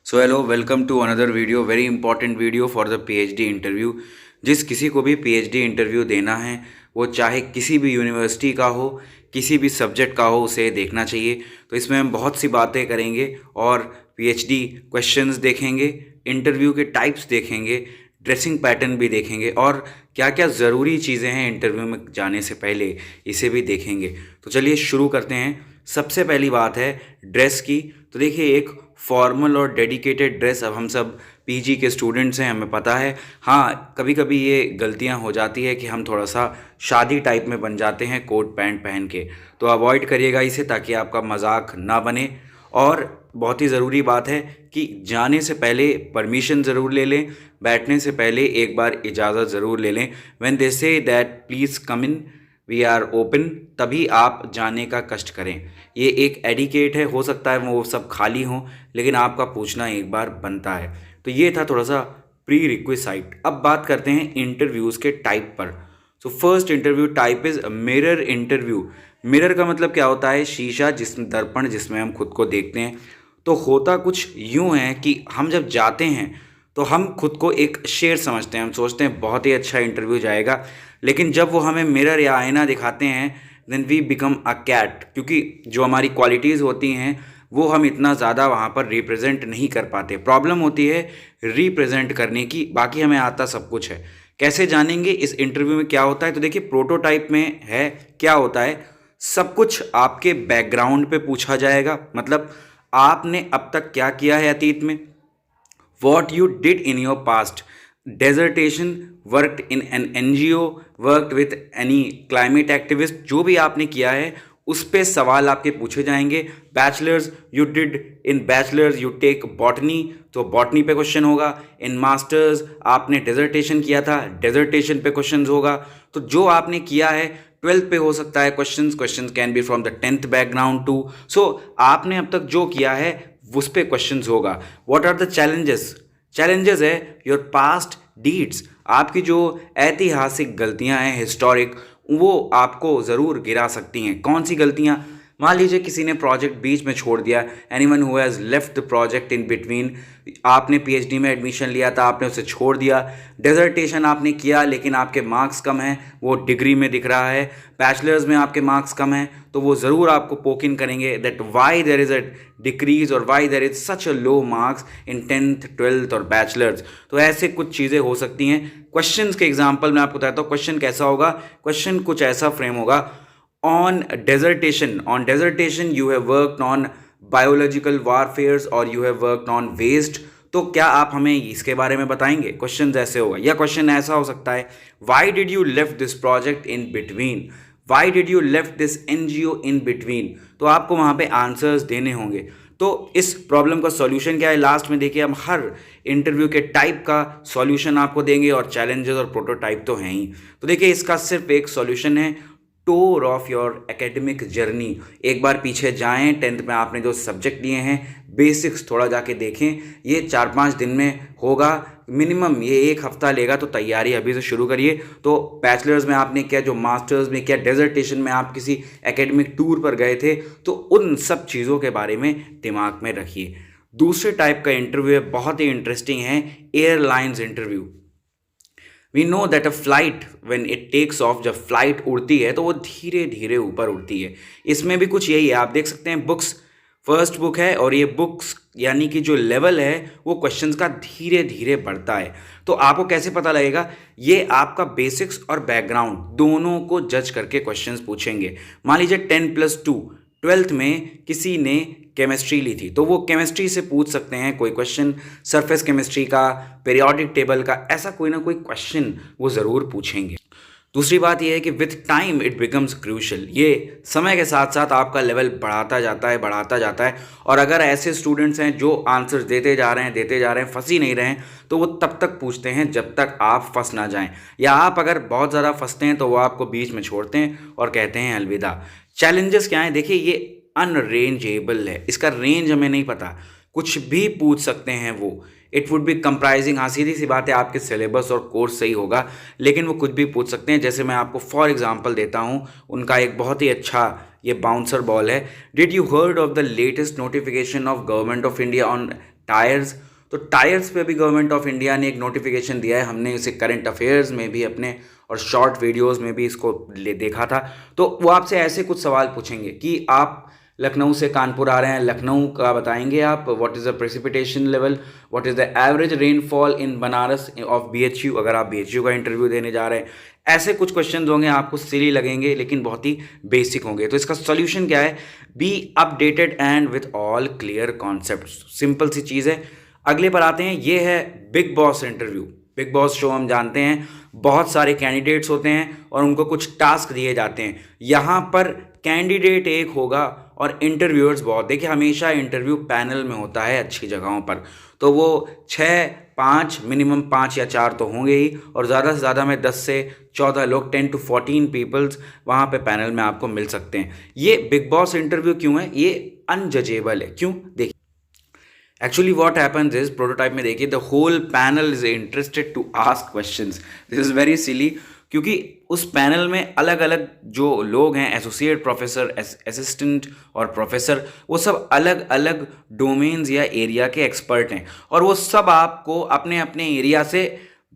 So hello, welcome to another video, very important video for the PhD interview. जिस किसी को भी PhD interview देना है, वो चाहे किसी भी यूनिवर्सिटी का हो, किसी भी सब्जेक्ट का हो, उसे देखना चाहिए। तो इसमें हम बहुत सी बातें करेंगे और पीएचडी क्वेश्चंस देखेंगे, इंटरव्यू के टाइप्स देखेंगे, ड्रेसिंग पैटर्न भी देखेंगे और क्या क्या ज़रूरी चीज़ें हैं इंटरव्यू में जाने से पहले, इसे भी देखेंगे। तो चलिए शुरू करते हैं। सबसे पहली बात है ड्रेस की। तो देखिए, एक फॉर्मल और डेडिकेटेड ड्रेस, अब हम सब पीजी के स्टूडेंट्स हैं, हमें पता है। हाँ, कभी कभी ये गलतियां हो जाती है कि हम थोड़ा सा शादी टाइप में बन जाते हैं कोट पैंट पहन के। तो अवॉइड करिएगा इसे, ताकि आपका मजाक ना बने। और बहुत ही ज़रूरी बात है कि जाने से पहले परमिशन ज़रूर ले लें, बैठने से पहले एक बार इजाज़त ज़रूर ले लें। When they say that please come in, we are open, तभी आप जाने का कष्ट करें। ये एक एडिकेट है, हो सकता है वो सब खाली हों, लेकिन आपका पूछना एक बार बनता है। तो ये था थोड़ा सा प्री रिक्विसाइट। अब बात करते हैं इंटरव्यूज़ के टाइप पर। So first interview type is mirror interview. Mirror का मतलब क्या होता है? शीशा, जिसमें दर्पण, जिसमें हम खुद को देखते हैं। तो होता कुछ यूँ है कि हम जब जाते हैं तो हम खुद को एक शेर समझते हैं, हम सोचते हैं बहुत ही अच्छा इंटरव्यू जाएगा, लेकिन जब वो हमें मिरर या आईना दिखाते हैं, then we become a cat, क्योंकि जो हमारी क्वालिटीज़ होती हैं वो हम इतना ज़्यादा वहाँ पर रिप्रेजेंट नहीं कर पाते। प्रॉब्लम होती है रिप्रेजेंट करने की, बाकी हमें आता सब कुछ है। कैसे जानेंगे इस इंटरव्यू में क्या होता है? तो देखिए, प्रोटोटाइप में है क्या होता है, सब कुछ आपके बैकग्राउंड पे पूछा जाएगा। मतलब आपने अब तक क्या किया है अतीत में, what you did in your past, dissertation, worked in an NGO, worked with any climate activist, जो भी आपने किया है उस पे सवाल आपके पूछे जाएंगे। Bachelors you did in bachelors you take botany, तो बॉटनी पे क्वेश्चन होगा। इन मास्टर्स आपने डेजर्टेशन किया था, डेजर्टेशन पे क्वेश्चन होगा। तो जो आपने किया है 12th पे हो सकता है questions can be from the 10th background too. So आपने अब तक जो किया है उस पे क्वेश्चंस होगा। What are the challenges? Challenges है योर पास्ट डीड्स, आपकी जो ऐतिहासिक गलतियां हैं, हिस्टोरिक, वो आपको ज़रूर गिरा सकती हैं। कौन सी गलतियां? मान लीजिए किसी ने प्रोजेक्ट बीच में छोड़ दिया, anyone who has left the project in between. आपने पीएचडी में एडमिशन लिया था, आपने उसे छोड़ दिया। डेजर्टेशन आपने किया, लेकिन आपके मार्क्स कम हैं, वो डिग्री में दिख रहा है। बैचलर्स में आपके मार्क्स कम हैं, तो वो ज़रूर आपको पोक इन करेंगे that why there is a decrease और why there is such a low marks in 10th 12th और बैचलर्स। तो ऐसे कुछ चीज़ें हो सकती हैं। क्वेश्चंस के एग्जांपल मैं आपको बताता हूँ। क्वेश्चन कैसा होगा? क्वेश्चन कुछ ऐसा फ्रेम होगा, on dissertation you have worked on biological warfares or you have worked on waste, तो क्या आप हमें इसके बारे में बताएंगे? क्वेश्चन ऐसे होगा। या क्वेश्चन ऐसा हो सकता है, why did you left this project in between, why did you left this NGO in between. तो आपको वहाँ पे आंसर्स देने होंगे। तो इस प्रॉब्लम का सॉल्यूशन क्या है? लास्ट में देखिए, हम हर इंटरव्यू के टाइप का सॉल्यूशन आपको देंगे, और चैलेंजेस और प्रोटोटाइप तो हैं ही। तो देखिए, इसका सिर्फ एक सॉल्यूशन है, tour of your academic journey. एक बार पीछे जाएं, 10th में आपने जो सब्जेक्ट लिए हैं, बेसिक्स थोड़ा जाके देखें। ये 4-5 दिन में होगा मिनिमम, ये 1 हफ्ता लेगा, तो तैयारी अभी से शुरू करिए। तो बैचलर्स में आपने किया, जो मास्टर्स में किया, डेजर्टेशन में आप किसी एकेडमिक टूर पर गए थे, तो उन सब चीज़ों के बारे में दिमाग में रखिए। दूसरे टाइप का इंटरव्यू है, बहुत ही इंटरेस्टिंग है, airlines interview. We know that a flight when it takes off, जब फ्लाइट उड़ती है तो वो धीरे धीरे ऊपर उड़ती है। इसमें भी कुछ यही है, आप देख सकते हैं बुक्स, फर्स्ट बुक है, और ये बुक्स यानी कि जो लेवल है वो क्वेश्चंस का धीरे धीरे बढ़ता है। तो आपको कैसे पता लगेगा? ये आपका बेसिक्स और बैकग्राउंड दोनों को जज करके क्वेश्चंस पूछेंगे। मान लीजिए 10+2, 12th में किसी ने केमिस्ट्री ली थी, तो वो केमिस्ट्री से पूछ सकते हैं कोई क्वेश्चन, सरफेस केमिस्ट्री का, पीरियोडिक टेबल का, ऐसा कोई ना कोई क्वेश्चन वो ज़रूर पूछेंगे। दूसरी बात यह है कि with time it becomes crucial, ये समय के साथ साथ आपका लेवल बढ़ाता जाता है। और अगर ऐसे स्टूडेंट्स हैं जो आंसर्स देते जा रहे हैं, फंस ही नहीं रहे हैं, तो वो तब तक पूछते हैं जब तक आप फंस ना जाएं। या आप अगर बहुत ज़्यादा फंसते हैं तो वो आपको बीच में छोड़ते हैं और कहते हैं अलविदा। चैलेंजेस क्या हैं? देखिए, ये अनरेंजेबल है, इसका रेंज हमें नहीं पता, कुछ भी पूछ सकते हैं वो। इट वुड बी कंप्राइजिंग, हाँ सीधी सी बात है, आपके सिलेबस और कोर्स सही होगा, लेकिन वो कुछ भी पूछ सकते हैं। जैसे मैं आपको फॉर एग्जांपल देता हूँ, उनका एक बहुत ही अच्छा ये बाउंसर बॉल है। Did you heard of the latest notification of government of India on tyres. तो टायर्स पे भी गवर्नमेंट ऑफ इंडिया ने एक नोटिफिकेशन दिया है, हमने इसे करंट अफेयर्स में भी अपने और शॉर्ट वीडियोस में भी इसको देखा था। तो वो आपसे ऐसे कुछ सवाल पूछेंगे कि आप लखनऊ से कानपुर आ रहे हैं, लखनऊ का बताएंगे आप, what is the precipitation level, what is the average rainfall in Banaras of BHU, अगर आप BHU का इंटरव्यू देने जा रहे हैं। ऐसे कुछ क्वेश्चन होंगे, आपको सिली लगेंगे लेकिन बहुत ही बेसिक होंगे। तो इसका सोल्यूशन क्या है? Be updated and with all clear concept. Simple सी चीज़ है। अगले पर आते हैं, ये है Bigg Boss interview. Bigg Boss show हम जानते हैं, बहुत सारे कैंडिडेट्स होते हैं और उनको कुछ टास्क दिए जाते हैं। यहाँ पर कैंडिडेट एक होगा और इंटरव्यूअर्स बहुत। देखिए, हमेशा इंटरव्यू पैनल में होता है अच्छी जगहों पर, तो वो 6, 5, मिनिमम 5 या 4 तो होंगे ही, और ज़्यादा से ज़्यादा में 10 से 14 लोग, 10 to 14 पीपल्स वहाँ पे पैनल में आपको मिल सकते हैं। ये बिग बॉस इंटरव्यू क्यों है? ये अनजजेबल है। क्यों? देखिए, actually what happens is, prototype में देखिए, the whole panel is interested to ask questions. This is very silly, क्योंकि उस पैनल में अलग अलग जो लोग हैं, एसोसिएट प्रोफेसर, असिस्टेंट और प्रोफेसर, वो सब अलग अलग डोमेन्स या एरिया के एक्सपर्ट हैं, और वो सब आपको अपने अपने एरिया से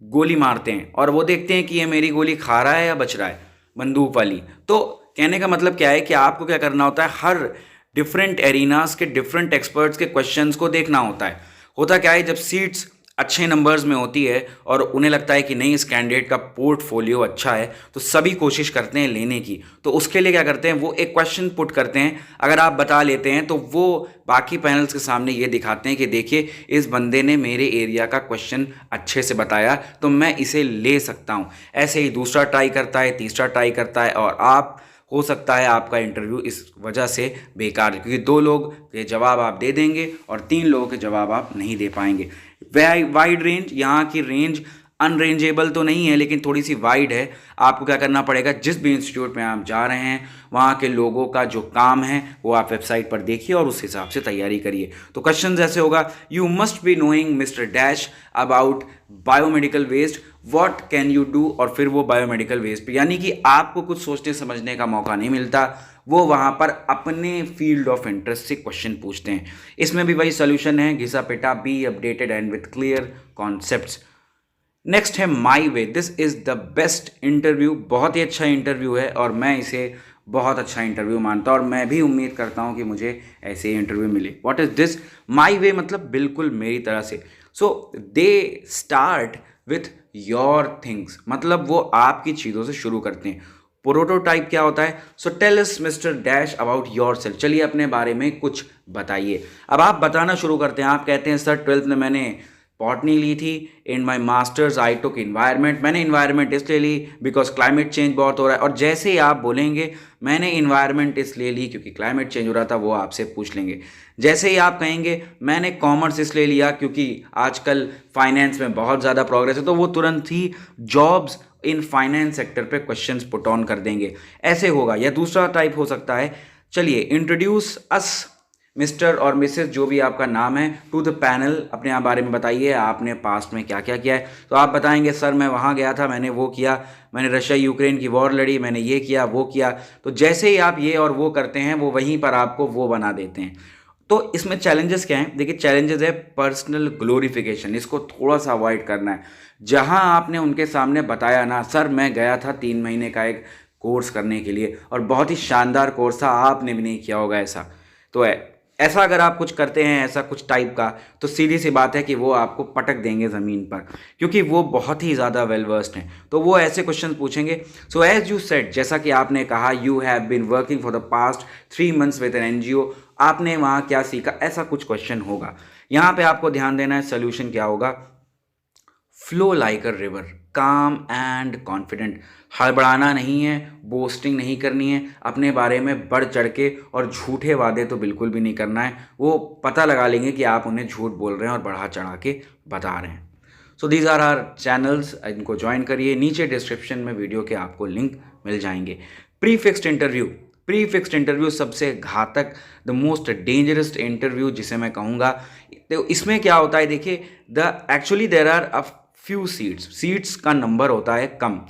गोली मारते हैं और वो देखते हैं कि ये मेरी गोली खा रहा है या बच रहा है, बंदूक वाली। तो कहने का मतलब क्या है कि आपको क्या करना होता है, हर डिफरेंट एरिनास के डिफरेंट एक्सपर्ट्स के क्वेश्चंस को देखना होता है। होता क्या है, जब सीट्स अच्छे नंबर्स में होती है और उन्हें लगता है कि नहीं, इस कैंडिडेट का पोर्टफोलियो अच्छा है, तो सभी कोशिश करते हैं लेने की। तो उसके लिए क्या करते हैं, वो एक क्वेश्चन पुट करते हैं। अगर आप बता लेते हैं तो वो बाकी पैनल्स के सामने ये दिखाते हैं कि देखिए, इस बंदे ने मेरे एरिया का क्वेश्चन अच्छे से बताया, तो मैं इसे ले सकता हूँ। ऐसे ही दूसरा ट्राई करता है, तीसरा ट्राई करता है, और आप हो सकता है आपका इंटरव्यू इस वजह से बेकार है, क्योंकि 2 लोग के जवाब आप दे देंगे और 3 लोगों के जवाब आप नहीं दे पाएंगे। वाइड रेंज, यहाँ की रेंज अनरेंजेबल तो नहीं है, लेकिन थोड़ी सी वाइड है। आपको क्या करना पड़ेगा, जिस भी इंस्टीट्यूट में आप जा रहे हैं वहाँ के लोगों का जो काम है वो आप वेबसाइट पर देखिए और उस हिसाब से तैयारी करिए। तो क्वेश्चन ऐसे होगा, you must be knowing mister dash about biomedical waste, what can you do, और फिर वो बायोमेडिकल वेस्ट पे, यानी कि आपको कुछ सोचने समझने का मौका नहीं मिलता। वो वहाँ पर अपने फील्ड ऑफ इंटरेस्ट से क्वेश्चन पूछते हैं। इसमें भी वही सोल्यूशन है, घिसा पिटा, be updated and with clear concepts. Next है my way. This is the best interview. बहुत ही अच्छा इंटरव्यू है और मैं इसे बहुत अच्छा इंटरव्यू मानता हूँ, और मैं भी उम्मीद करता हूँ कि मुझे ऐसे ही इंटरव्यू मिले। What is this? My way मतलब बिल्कुल मेरी तरह से। So they start with your things, मतलब वो आपकी चीज़ों से शुरू करते हैं। प्रोटोटाइप क्या होता है? So tell us mister dash about yourself, चलिए अपने बारे में कुछ बताइए। अब आप बताना शुरू करते हैं। आप कहते हैं, सर 12th में मैंने बॉटनी ली थी, in my masters I took environment. मैंने इन्वायरमेंट इसलिए ली बिकॉज क्लाइमेट चेंज बहुत हो रहा है। और जैसे ही आप बोलेंगे मैंने इन्वायरमेंट इसलिए ली क्योंकि क्लाइमेट चेंज हो रहा था, वो आपसे पूछ लेंगे। जैसे ही आप कहेंगे मैंने कॉमर्स इसलिए लिया क्योंकि आजकल फाइनेंस में बहुत ज़्यादा प्रोग्रेस है, तो वो तुरंत ही जॉब्स इन फाइनेंस सेक्टर पे क्वेश्चंस पुट ऑन कर देंगे। ऐसे होगा। या दूसरा टाइप हो सकता है, चलिए इंट्रोड्यूस अस मिस्टर और मिसेस, जो भी आपका नाम है, टू द पैनल, अपने आप बारे में बताइए, आपने पास्ट में क्या क्या किया है। तो आप बताएंगे, सर मैं वहाँ गया था, मैंने वो किया, मैंने रशिया यूक्रेन की वॉर लड़ी, मैंने ये किया वो किया। तो जैसे ही आप ये और वो करते हैं, वो वहीं पर आपको वो बना देते हैं। तो इसमें चैलेंजेस क्या हैं? देखिए, चैलेंजेस है पर्सनल ग्लोरिफिकेशन, इसको थोड़ा सा अवॉइड करना है। जहाँ आपने उनके सामने बताया ना, सर मैं गया था 3 महीने का एक कोर्स करने के लिए और बहुत ही शानदार कोर्स था, आपने भी नहीं किया होगा ऐसा। तो ऐसा अगर आप कुछ करते हैं, ऐसा कुछ टाइप का, तो सीधी सी बात है कि वो आपको पटक देंगे ज़मीन पर, क्योंकि वो बहुत ही ज़्यादा वेल वर्स्ड हैं। तो वो ऐसे क्वेश्चन पूछेंगे। सो एज यू सेड, जैसा कि आपने कहा, you have been working for the past 3 months with an NGO, आपने वहाँ क्या सीखा, ऐसा कुछ क्वेश्चन होगा। यहाँ पे आपको ध्यान देना है, सोल्यूशन क्या होगा? फ्लो लाइक अ रिवर, काम एंड कॉन्फिडेंट। हड़बड़ाना नहीं है, बोस्टिंग नहीं करनी है, अपने बारे में बढ़ चढ़ के और झूठे वादे तो बिल्कुल भी नहीं करना है। वो पता लगा लेंगे कि आप उन्हें झूठ बोल रहे हैं और बढ़ा चढ़ा के बता रहे हैं। So these are are channels, इनको ज्वाइन करिए। नीचे डिस्क्रिप्शन में वीडियो के आपको लिंक मिल जाएंगे। प्रीफिक्स्ड इंटरव्यू, प्रीफिक्स्ड इंटरव्यू सबसे घातक, द मोस्ट डेंजरस इंटरव्यू जिसे मैं कहूँगा। तो इसमें क्या होता है, देखिए, actually there are a few seats का नंबर होता है कम।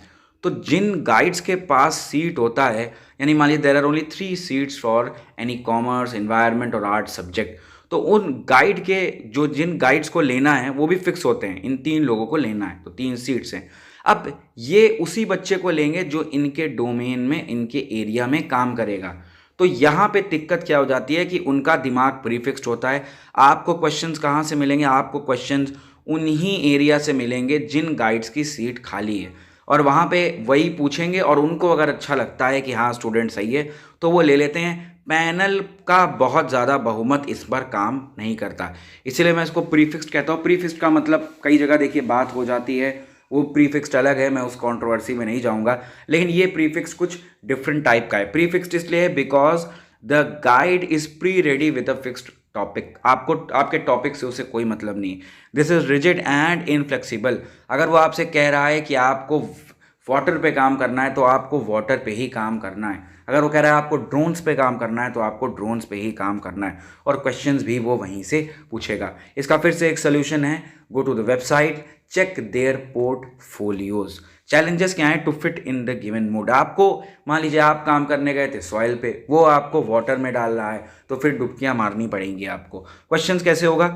तो जिन गाइड्स के पास सीट होता है, यानी मान लीजिए there are only 3 seats for any commerce, environment और आर्ट सब्जेक्ट, तो उन गाइड के जो जिन गाइड्स को लेना है वो भी फिक्स होते हैं, इन 3 लोगों को लेना है, तो 3 सीट्स हैं। अब ये उसी बच्चे को लेंगे जो इनके डोमेन में, इनके एरिया में काम करेगा। तो यहाँ पे दिक्कत क्या हो जाती है कि उनका दिमाग प्रीफिक्स्ड होता है। आपको क्वेश्चंस कहाँ से मिलेंगे? आपको क्वेश्चंस उन्हीं एरिया से मिलेंगे जिन गाइड्स की सीट खाली है, और वहाँ पे वही पूछेंगे, और उनको अगर अच्छा लगता है कि हाँ स्टूडेंट सही है तो वो ले लेते हैं। पैनल का बहुत ज़्यादा बहुमत इस पर काम नहीं करता, इसलिए मैं इसको प्रीफिक्स्ड कहता हूँ। प्रीफिक्स्ड का मतलब कई जगह देखिए बात हो जाती है, वो प्रीफिक्स्ड अलग है, मैं उस कंट्रोवर्सी में नहीं जाऊँगा, लेकिन ये प्रीफिक्स कुछ डिफरेंट टाइप का है। प्रीफिक्स्ड इसलिए है because the guide is pre ready with a fixed topic. आपको आपके टॉपिक से उसे कोई मतलब नहीं। This is rigid and inflexible. अगर वो आपसे कह रहा है कि आपको वाटर पे काम करना है तो आपको वाटर पे ही काम करना है। अगर वो कह रहा है आपको ड्रोन्स पे काम करना है तो आपको ड्रोन्स पे ही काम करना है, और क्वेश्चंस भी वो वहीं से पूछेगा। इसका फिर से एक सोल्यूशन है, go to the website, check their portfolios. Challenges क्या हैं? To fit in the given mood. आपको मान लीजिए आप काम करने गए थे सॉइल पे, वो आपको वाटर में डाल रहा है, तो फिर डुबकियां मारनी पड़ेंगी आपको। क्वेश्चंस कैसे होगा?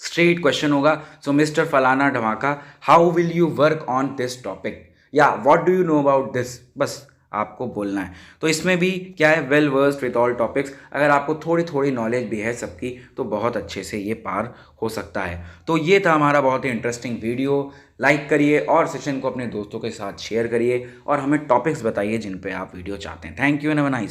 स्ट्रेट क्वेश्चन होगा। सो मिस्टर फलाना धमाका, how will you work on this topic, या what do you know about this, बस आपको बोलना है। तो इसमें भी क्या है, well versed with all topics. अगर आपको थोड़ी थोड़ी नॉलेज भी है सबकी तो बहुत अच्छे से ये पार हो सकता है। तो ये था हमारा बहुत ही इंटरेस्टिंग वीडियो। लाइक करिए और सेशन को अपने दोस्तों के साथ शेयर करिए, और हमें टॉपिक्स बताइए जिन पे आप वीडियो चाहते हैं। Thank you and have a nice day.